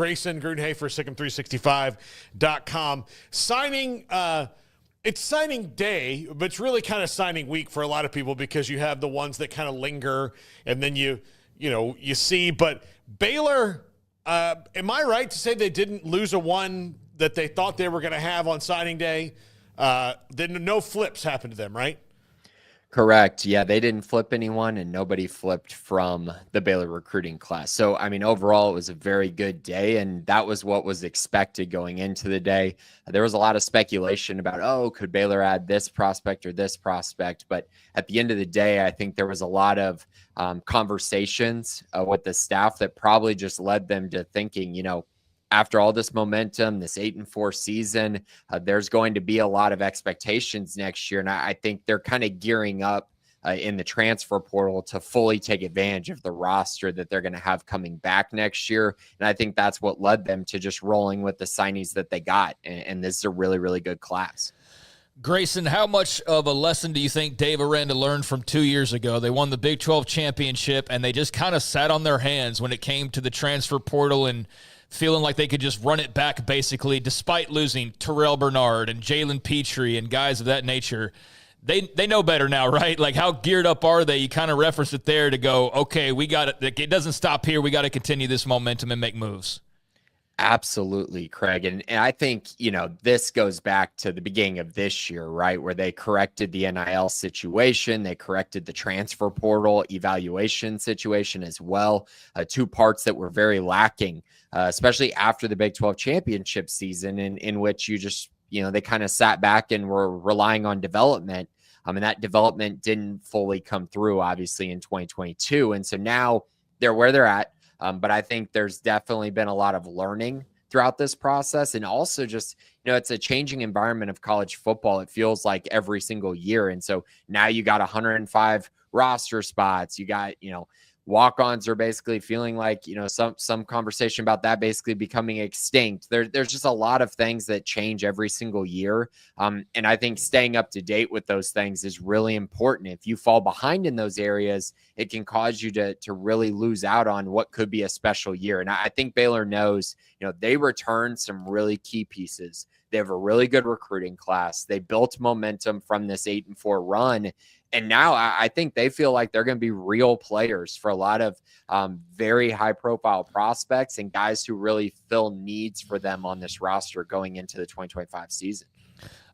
Grayson Grundhoefer Sic'Em365.com. It's signing day, but it's really kind of signing week for a lot of people because you have the ones that kind of linger and then you see. But Baylor, am I right to say they didn't lose a one that they thought they were going to have on signing day? Then no flips happened to them, right? Correct. Yeah, they didn't flip anyone and nobody flipped from the Baylor recruiting class. So, I mean, overall, it was a very good day, and that was what was expected going into the day. There was a lot of speculation about, could Baylor add this prospect or this prospect? But at the end of the day, I think there was a lot of conversations with the staff that probably just led them to thinking, after all this momentum, this 8-4 season, there's going to be a lot of expectations next year. And I think they're kind of gearing up in the transfer portal to fully take advantage of the roster that they're going to have coming back next year. And I think that's what led them to just rolling with the signings that they got. And this is a really, really good class. Grayson, how much of a lesson do you think Dave Aranda learned from 2 years ago? They won the Big 12 championship, and they just kind of sat on their hands when it came to the transfer portal and feeling like they could just run it back basically, despite losing Terrell Bernard and Jalen Petrie and guys of that nature. They know better now, right? Like, how geared up are they? You kind of referenced it there to go, okay, we got it. It doesn't stop here. We got to continue this momentum and make moves. Absolutely, Craig. And I think, this goes back to the beginning of this year, right, where they corrected the NIL situation. They corrected the transfer portal evaluation situation as well. Two parts that were very lacking, especially after the Big 12 championship season, in which you just, they kind of sat back and were relying on development. And that development didn't fully come through, obviously, in 2022. And so now they're where they're at. But I think there's definitely been a lot of learning throughout this process. And also just, it's a changing environment of college football. It feels like every single year. And so now you got 105 roster spots. You got, walk-ons are basically feeling like, some conversation about that basically becoming extinct. There's just a lot of things that change every single year. And I think staying up to date with those things is really important. If you fall behind in those areas, it can cause you to really lose out on what could be a special year. And I think Baylor knows, they returned some really key pieces. They have a really good recruiting class. They built momentum from this 8-4 run. And now I think they feel like they're going to be real players for a lot of very high-profile prospects and guys who really fill needs for them on this roster going into the 2025 season.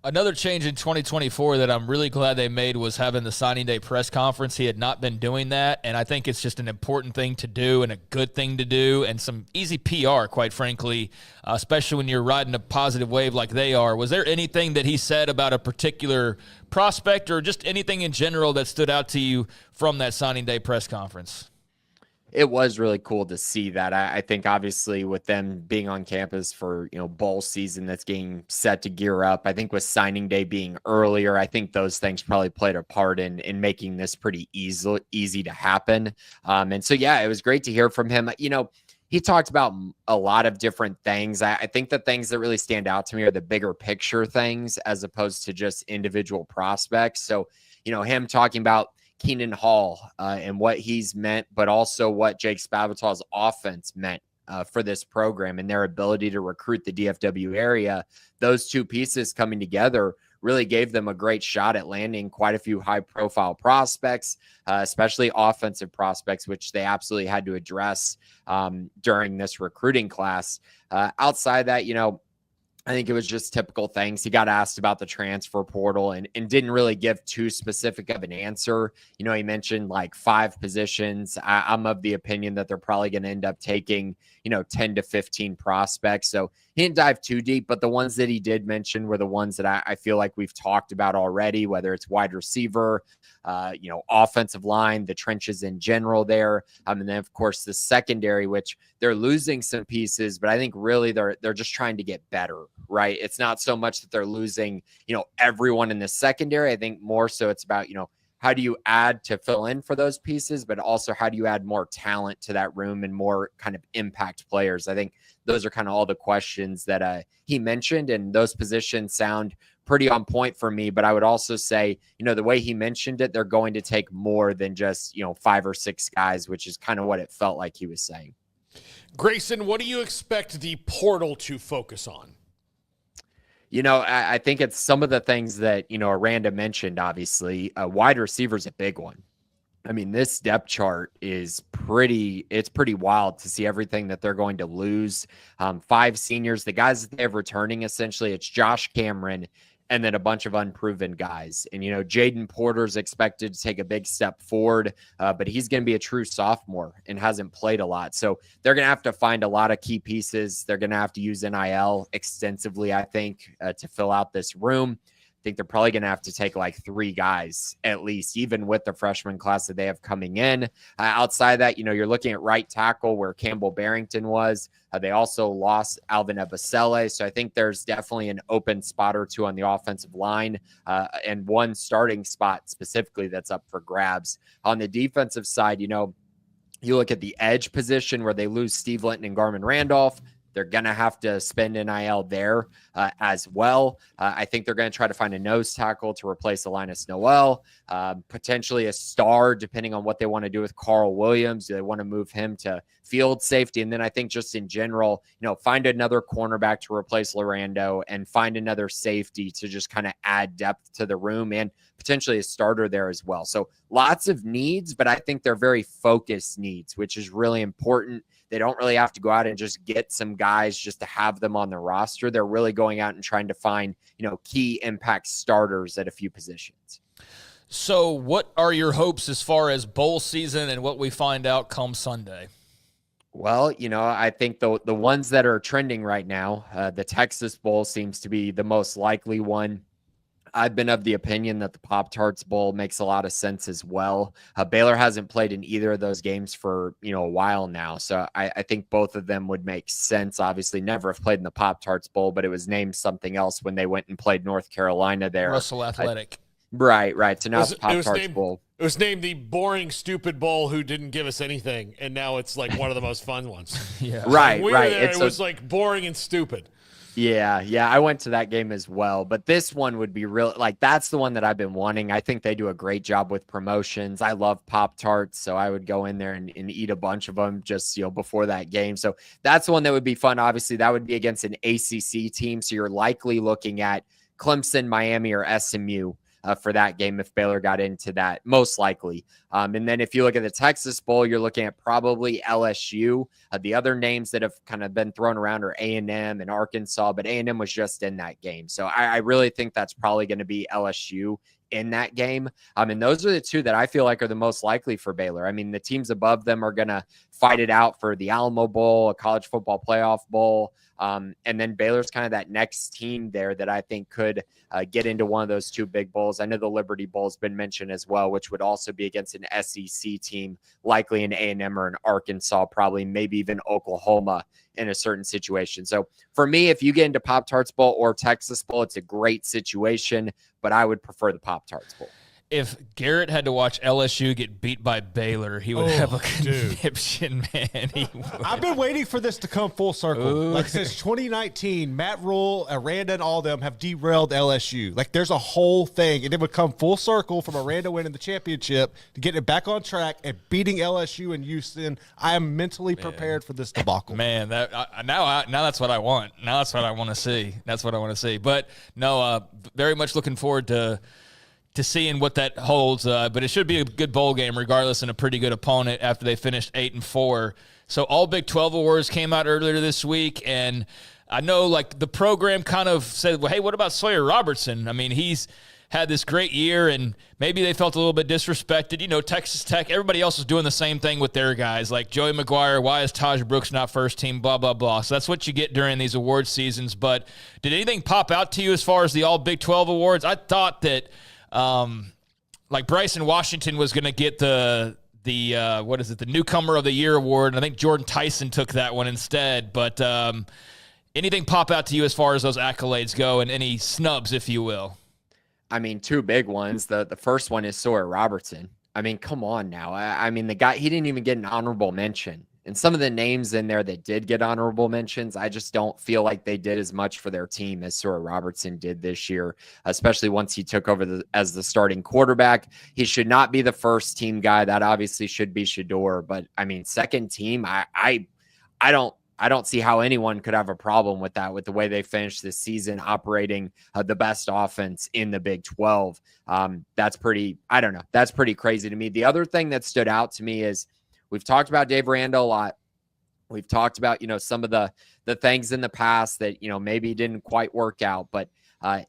Another change in 2024 that I'm really glad they made was having the signing day press conference. He had not been doing that, and I think it's just an important thing to do and a good thing to do and some easy PR, quite frankly, especially when you're riding a positive wave like they are. Was there anything that he said about a particular prospect or just anything in general that stood out to you from that signing day press conference? It was really cool to see that. I think obviously with them being on campus for, bowl season that's getting set to gear up, I think with signing day being earlier, I think those things probably played a part in making this pretty easy to happen. And so, yeah, it was great to hear from him. He talked about a lot of different things. I think the things that really stand out to me are the bigger picture things as opposed to just individual prospects. So, him talking about Keenan Hall and what he's meant, but also what Jake Spavital's offense meant for this program and their ability to recruit the DFW area. Those two pieces coming together really gave them a great shot at landing quite a few high-profile prospects, especially offensive prospects, which they absolutely had to address during this recruiting class. Outside that, I think it was just typical things. He got asked about the transfer portal and didn't really give too specific of an answer. He mentioned like 5 positions. I'm of the opinion that they're probably going to end up taking, 10 to 15 prospects. So he didn't dive too deep, but the ones that he did mention were the ones that I feel like we've talked about already, whether it's wide receiver, offensive line, the trenches in general there. And then, of course, the secondary, which they're losing some pieces, but I think really they're just trying to get better, right? It's not so much that they're losing, everyone in the secondary. I think more so it's about, how do you add to fill in for those pieces, but also how do you add more talent to that room and more kind of impact players? I think those are kind of all the questions that he mentioned, and those positions sound pretty on point for me. But I would also say, the way he mentioned it, they're going to take more than just, 5 or 6 guys, which is kind of what it felt like he was saying. Grayson, what do you expect the portal to focus on? I think it's some of the things that, Aranda mentioned, obviously. Wide receiver is a big one. I mean, this depth chart is pretty wild to see everything that they're going to lose. 5 seniors, the guys that they have returning, essentially, it's Josh Cameron and then a bunch of unproven guys. And, Jaden Porter's expected to take a big step forward, but he's going to be a true sophomore and hasn't played a lot. So they're going to have to find a lot of key pieces. They're going to have to use NIL extensively, I think, to fill out this room. I think they're probably going to have to take like 3 guys at least, even with the freshman class that they have coming in. Outside of that, you're looking at right tackle where Campbell Barrington was. They also lost Alvin Ebasele. So I think there's definitely an open spot or 2 on the offensive line and 1 starting spot specifically that's up for grabs. On the defensive side, you look at the edge position where they lose Steve Linton and Garmin Randolph. They're going to have to spend NIL there as well. I think they're going to try to find a nose tackle to replace Linus Noel, potentially a star, depending on what they want to do with Carl Williams. Do they want to move him to field safety? And then I think just in general, find another cornerback to replace Lorando and find another safety to just kind of add depth to the room and potentially a starter there as well. So lots of needs, but I think they're very focused needs, which is really important. They don't really have to go out and just get some guys just to have them on the roster. They're really going out and trying to find, key impact starters at a few positions. So what are your hopes as far as bowl season and what we find out come Sunday? Well, I think the ones that are trending right now, the Texas Bowl seems to be the most likely one. I've been of the opinion that the Pop-Tarts Bowl makes a lot of sense as well. Baylor hasn't played in either of those games for, a while now. So I think both of them would make sense. Obviously, never have played in the Pop-Tarts Bowl, but it was named something else when they went and played North Carolina there. Russell Athletic. Right. So now it's Pop-Tarts Bowl. It was named the boring, stupid bowl who didn't give us anything, and now it's like one of the most fun ones. Yeah. Right. It was like boring and stupid. Yeah, I went to that game as well, but this one would be real. Like, that's the one that I've been wanting. I think they do a great job with promotions. I love Pop-Tarts, so I would go in there and eat a bunch of them just, before that game. So that's the one that would be fun. Obviously, that would be against an ACC team, so you're likely looking at Clemson, Miami, or SMU. For that game if Baylor got into that, most likely. And then if you look at the Texas Bowl, you're looking at probably LSU. The other names that have kind of been thrown around are A&M and Arkansas, but A&M was just in that game. So I really think that's probably going to be LSU in that game. And those are the 2 that I feel like are the most likely for Baylor. I mean, the teams above them are going to fight it out for the Alamo Bowl, a college football playoff bowl. And then Baylor's kind of that next team there that I think could get into one of those 2 big bowls. I know the Liberty Bowl has been mentioned as well, which would also be against an SEC team, likely an A&M or an Arkansas, probably maybe even Oklahoma in a certain situation. So for me, if you get into Pop-Tarts Bowl or Texas Bowl, it's a great situation, but I would prefer the Pop-Tarts Bowl. If Garrett had to watch LSU get beat by Baylor, he would have a conniption, man. I've been waiting for this to come full circle. Ooh. Like since 2019, Matt Rule, Aranda, and all of them have derailed LSU. Like there's a whole thing, and it would come full circle from Aranda winning the championship to getting it back on track and beating LSU in Houston. I am mentally prepared for this debacle. Man, now that's what I want. Now that's what I want to see. That's what I want to see. But no, very much looking forward to seeing what that holds, but it should be a good bowl game regardless, and a pretty good opponent after they finished 8-4. So all Big 12 awards came out earlier this week, and I know like the program kind of said, well, hey, what about Sawyer Robertson? I mean, he's had this great year, and maybe they felt a little bit disrespected. Texas Tech, everybody else is doing the same thing with their guys, like Joey McGuire, why is Taj Brooks not first team, blah, blah, blah. So that's what you get during these award seasons. But did anything pop out to you as far as the all Big 12 awards? I thought that like Bryson Washington was going to get the Newcomer of the Year award, and I think Jordan Tyson took that one instead. But anything pop out to you as far as those accolades go, and any snubs, if you will? I mean, 2 big ones. The first one is Sawyer Robertson. I mean, come on now. I mean, the guy, he didn't even get an honorable mention. And some of the names in there that did get honorable mentions, I just don't feel like they did as much for their team as Sawyer Robertson did this year, especially once he took over as the starting quarterback. He should not be the first team guy. That obviously should be Shador. But, I mean, second team, I I don't see how anyone could have a problem with that, with the way they finished this season, operating the best offense in the Big 12. That's pretty, I don't know. That's pretty crazy to me. The other thing that stood out to me is we've talked about Dave Aranda a lot. We've talked about, some of the things in the past that, maybe didn't quite work out, but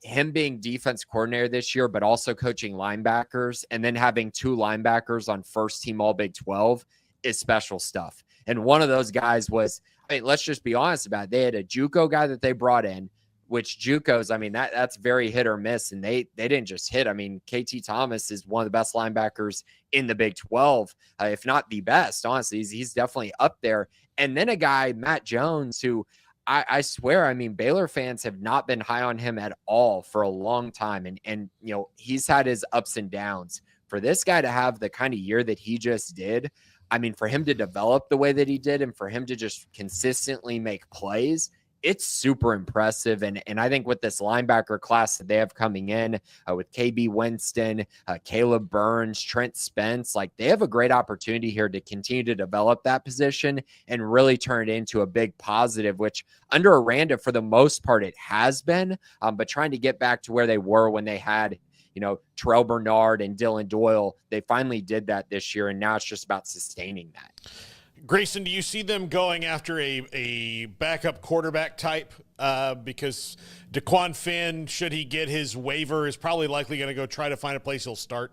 him being defense coordinator this year, but also coaching linebackers and then having 2 linebackers on first team all Big 12 is special stuff. And one of those guys was, let's just be honest about it. They had a JUCO guy that they brought in, which JUCOs, that's very hit or miss. And they didn't just hit. KT Thomas is one of the best linebackers in the Big 12, if not the best, honestly. He's definitely up there. And then a guy, Matt Jones, who I swear, Baylor fans have not been high on him at all for a long time. And he's had his ups and downs. For this guy to have the kind of year that he just did, for him to develop the way that he did and for him to just consistently make plays, it's super impressive. And I think with this linebacker class that they have coming in with KB Winston, Caleb Burns, Trent Spence, they have a great opportunity here to continue to develop that position and really turn it into a big positive, which under Aranda, for the most part, it has been, but trying to get back to where they were when they had Terrell Bernard and Dylan Doyle, they finally did that this year, and now it's just about sustaining that. Grayson, do you see them going after a backup quarterback type? Because DeQuan Finn, should he get his waiver, is probably likely going to go try to find a place he'll start.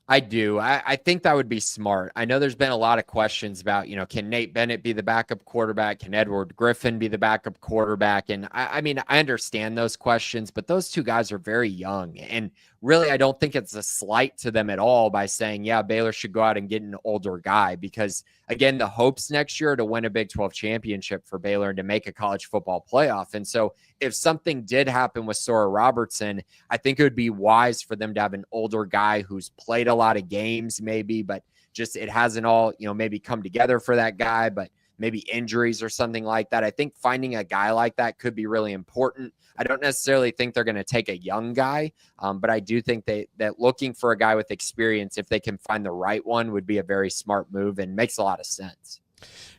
I do. I think that would be smart. I know there's been a lot of questions about, can Nate Bennett be the backup quarterback? Can Edward Griffin be the backup quarterback? And I understand those questions, but those 2 guys are very young. And really, I don't think it's a slight to them at all by saying, yeah, Baylor should go out and get an older guy, because again, the hopes next year are to win a Big 12 championship for Baylor and to make a college football playoff. And so if something did happen with Sora Robertson, I think it would be wise for them to have an older guy who's played a lot of games maybe, but just it hasn't all, maybe come together for that guy, but maybe injuries or something like that. I think finding a guy like that could be really important. I don't necessarily think they're going to take a young guy, but I do think that looking for a guy with experience, if they can find the right one, would be a very smart move and makes a lot of sense.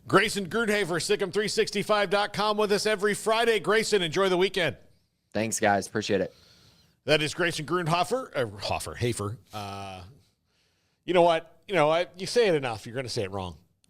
Grayson Grundhoefer, Sic'Em365.com with us every Friday. Grayson, enjoy the weekend. Thanks, guys. Appreciate it. That is Grayson Grundhoefer. Hafer. You know what? You say it enough, you're going to say it wrong.